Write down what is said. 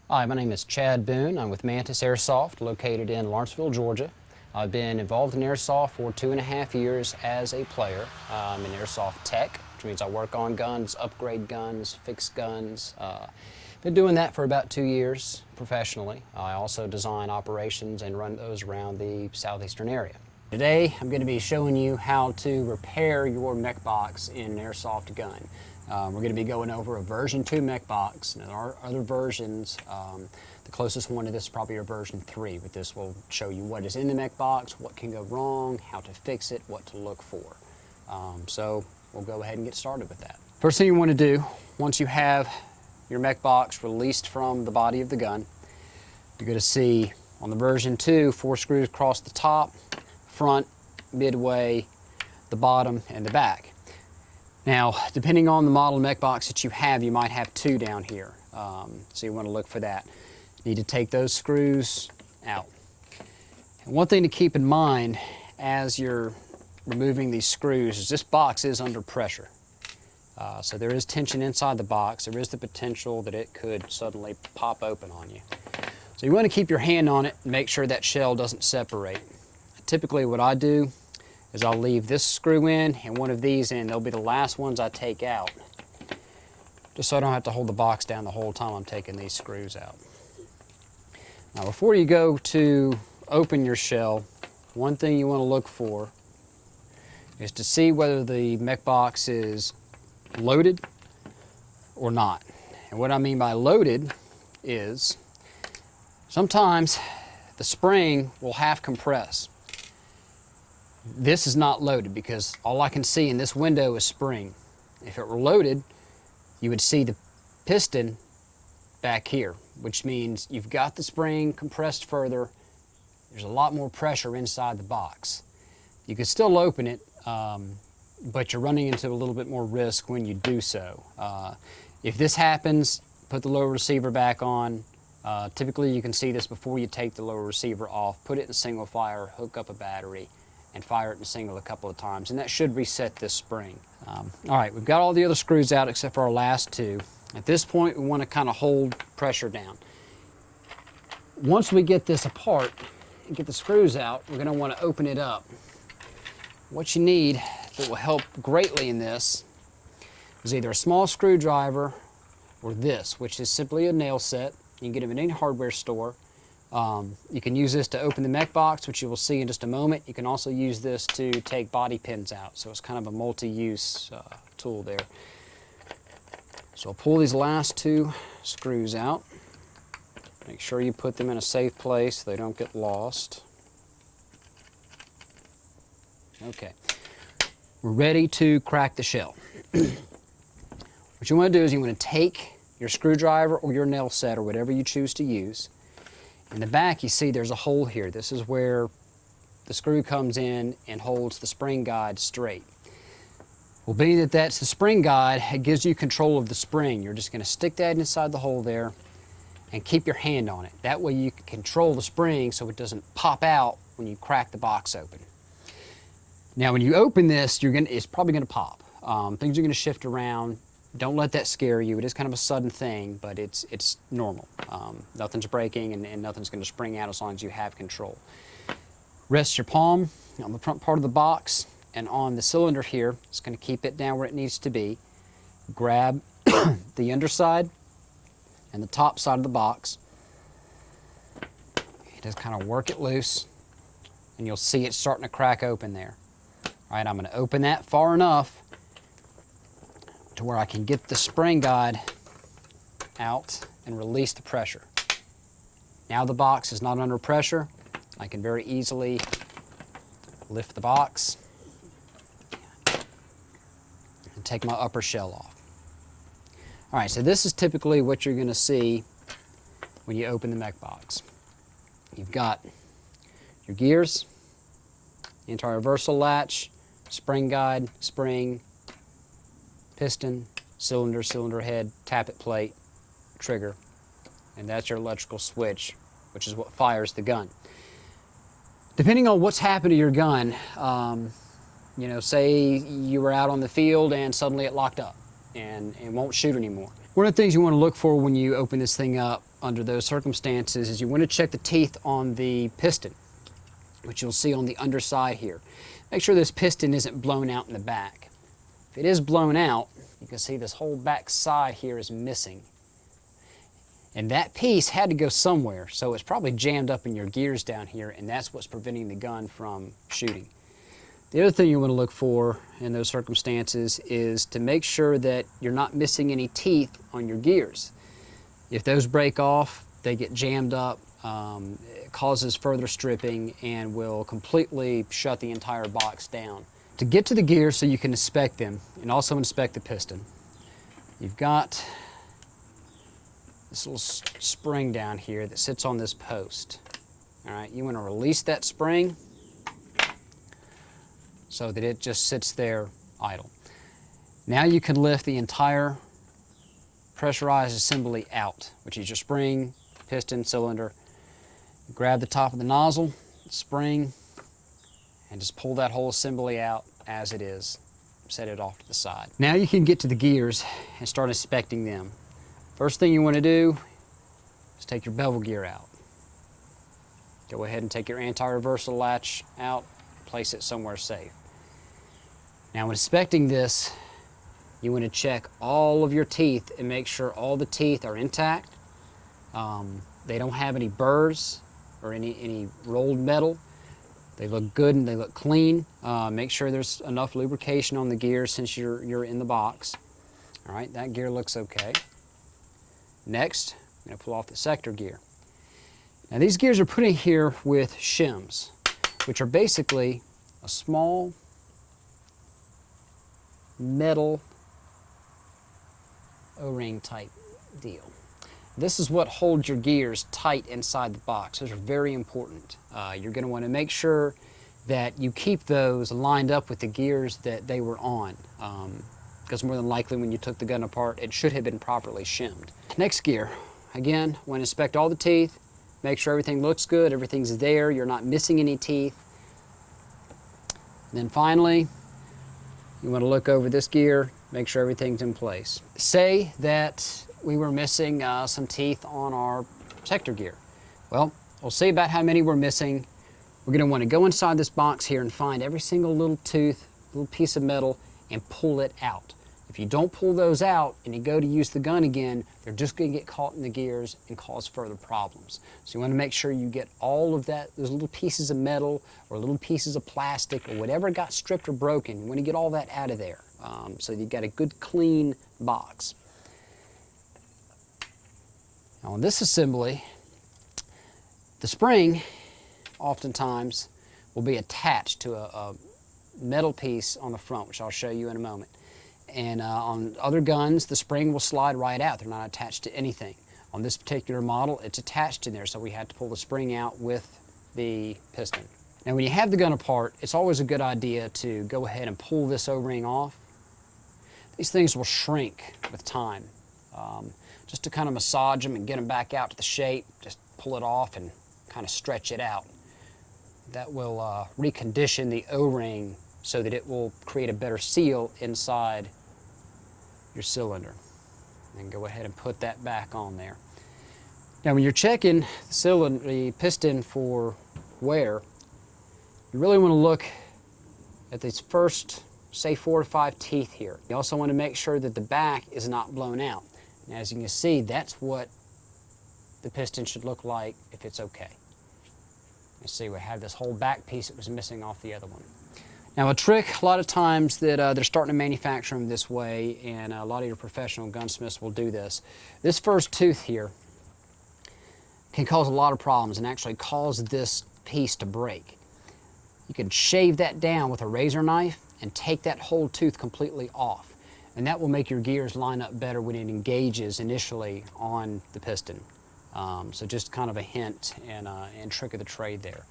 Hi, my name is Chad Boone. I'm with Mantis Airsoft, located in Lawrenceville, Georgia. I've been involved in Airsoft for 2.5 years as a player. I'm an Airsoft tech, which means I work on guns, upgrade guns, fix guns. Been doing that for about 2 years professionally. I also design operations and run those around the southeastern area. Today, I'm going to be showing you how to repair your Mechbox in an Airsoft gun. We're going to be going over a version 2 Mechbox. Now, there are other versions. The closest one to this is probably a version 3, but this will show you what is in the Mechbox, what can go wrong, how to fix it, what to look for. So we'll go ahead and get started with that. First thing you want to do, once you have your Mechbox released from the body of the gun, you're going to see on the version 2, 4 screws across the top, front, midway, the bottom, and the back. Now, depending on the model Mechbox that you have, you might have 2 down here. So you want to look for that. You need to take those screws out. And one thing to keep in mind as you're removing these screws is this box is under pressure. So there is tension inside the box. There is the potential that it could suddenly pop open on you. So you want to keep your hand on it and make sure that shell doesn't separate. Typically what I do is I'll leave this screw in and one of these in. They'll be the last ones I take out, just so I don't have to hold the box down the whole time I'm taking these screws out. Now, before you go to open your shell, one thing you want to look for is to see whether the Mechbox is loaded or not. And what I mean by loaded is sometimes the spring will half compress. This is not loaded because all I can see in this window is spring. If it were loaded, you would see the piston back here, which means you've got the spring compressed further. There's a lot more pressure inside the box. You can still open it, but you're running into a little bit more risk when you do so. If this happens, put the lower receiver back on. Typically you can see this before you take the lower receiver off. Put it in single fire, hook up a battery, and fire it in single a couple of times, and that should reset this spring. All right, we've got all the other screws out except for our last 2. At this point, we want to kind of hold pressure down. Once we get this apart and get the screws out, we're going to want to open it up. What you need that will help greatly in this is either a small screwdriver or this, which is simply a nail set. You can get them in any hardware store. You can use this to open the Mechbox, which you will see in just a moment. You can also use this to take body pins out, so it's kind of a multi-use tool there. So I'll pull these last 2 screws out. Make sure you put them in a safe place so they don't get lost. Okay, we're ready to crack the shell. What you want to do is you want to take your screwdriver or your nail set or whatever you choose to use. In the back, you see there's a hole here. This is where the screw comes in and holds the spring guide straight. Well, being that that's the spring guide, it gives you control of the spring. You're just going to stick that inside the hole there and keep your hand on it. That way you can control the spring so it doesn't pop out when you crack the box open. Now, when you open this, it's probably going to pop. Things are going to shift around. Don't let that scare you. It is kind of a sudden thing, but it's normal. Nothing's breaking and nothing's going to spring out as long as you have control. Rest your palm on the front part of the box and on the cylinder here. It's going to keep it down where it needs to be. Grab the underside and the top side of the box. You just kind of work it loose and you'll see it starting to crack open there. All right, I'm going to open that far enough to where I can get the spring guide out and release the pressure. Now the box is not under pressure. I can very easily lift the box and take my upper shell off. All right, so this is typically what you're going to see when you open the Mechbox. You've got your gears, anti-reversal latch, spring guide, spring, piston, cylinder, cylinder head, tappet plate, trigger, and that's your electrical switch, which is what fires the gun. Depending on what's happened to your gun, you know, say you were out on the field and suddenly it locked up and it won't shoot anymore. One of the things you want to look for when you open this thing up under those circumstances is you want to check the teeth on the piston, which you'll see on the underside here. Make sure this piston isn't blown out in the back. If it is blown out, you can see this whole back side here is missing. And that piece had to go somewhere, so it's probably jammed up in your gears down here, and that's what's preventing the gun from shooting. The other thing you want to look for in those circumstances is to make sure that you're not missing any teeth on your gears. If those break off, they get jammed up, it causes further stripping and will completely shut the entire box down. To get to the gears so you can inspect them and also inspect the piston, you've got this little spring down here that sits on this post. All right, you want to release that spring so that it just sits there idle. Now you can lift the entire pressurized assembly out, which is your spring, piston, cylinder. Grab the top of the nozzle, spring, and just pull that whole assembly out as it is. Set it off to the side. Now you can get to the gears and start inspecting them. First thing you want to do is take your bevel gear out. Go ahead and take your anti-reversal latch out, place it somewhere safe. Now when inspecting this, you want to check all of your teeth and make sure all the teeth are intact. They don't have any burrs or any rolled metal. They look good and they look clean. Make sure there's enough lubrication on the gear since you're in the box. All right, that gear looks okay. Next, I'm going to pull off the sector gear. Now these gears are put in here with shims, which are basically a small metal O-ring type deal. This is what holds your gears tight inside the box. Those are very important. You're going to want to make sure that you keep those lined up with the gears that they were on, because more than likely when you took the gun apart, it should have been properly shimmed. Next gear, again, want to inspect all the teeth, make sure everything looks good, everything's there, you're not missing any teeth. And then finally, you want to look over this gear, make sure everything's in place. Say that we were missing some teeth on our sector gear. Well, we'll see about how many we're missing. We're going to want to go inside this box here and find every single little tooth, little piece of metal, and pull it out. If you don't pull those out and you go to use the gun again, they're just going to get caught in the gears and cause further problems. So you want to make sure you get all of that, those little pieces of metal or little pieces of plastic or whatever got stripped or broken. You want to get all that out of there so you've got a good clean box. Now on this assembly, the spring oftentimes will be attached to a metal piece on the front, which I'll show you in a moment. And on other guns, the spring will slide right out. They're not attached to anything. On this particular model, it's attached in there, so we had to pull the spring out with the piston. Now when you have the gun apart, it's always a good idea to go ahead and pull this O-ring off. These things will shrink with time. Just to kind of massage them and get them back out to the shape, just pull it off and kind of stretch it out. That will recondition the O-ring so that it will create a better seal inside your cylinder. And go ahead and put that back on there. Now when you're checking the piston for wear, you really want to look at these first, say 4 or 5 teeth here. You also want to make sure that the back is not blown out. And as you can see, that's what the piston should look like if it's okay. You see, we have this whole back piece that was missing off the other one. Now a trick, a lot of times that they're starting to manufacture them this way, and a lot of your professional gunsmiths will do this. This first tooth here can cause a lot of problems and actually cause this piece to break. You can shave that down with a razor knife and take that whole tooth completely off. And that will make your gears line up better when it engages initially on the piston. So just kind of a hint and trick of the trade there.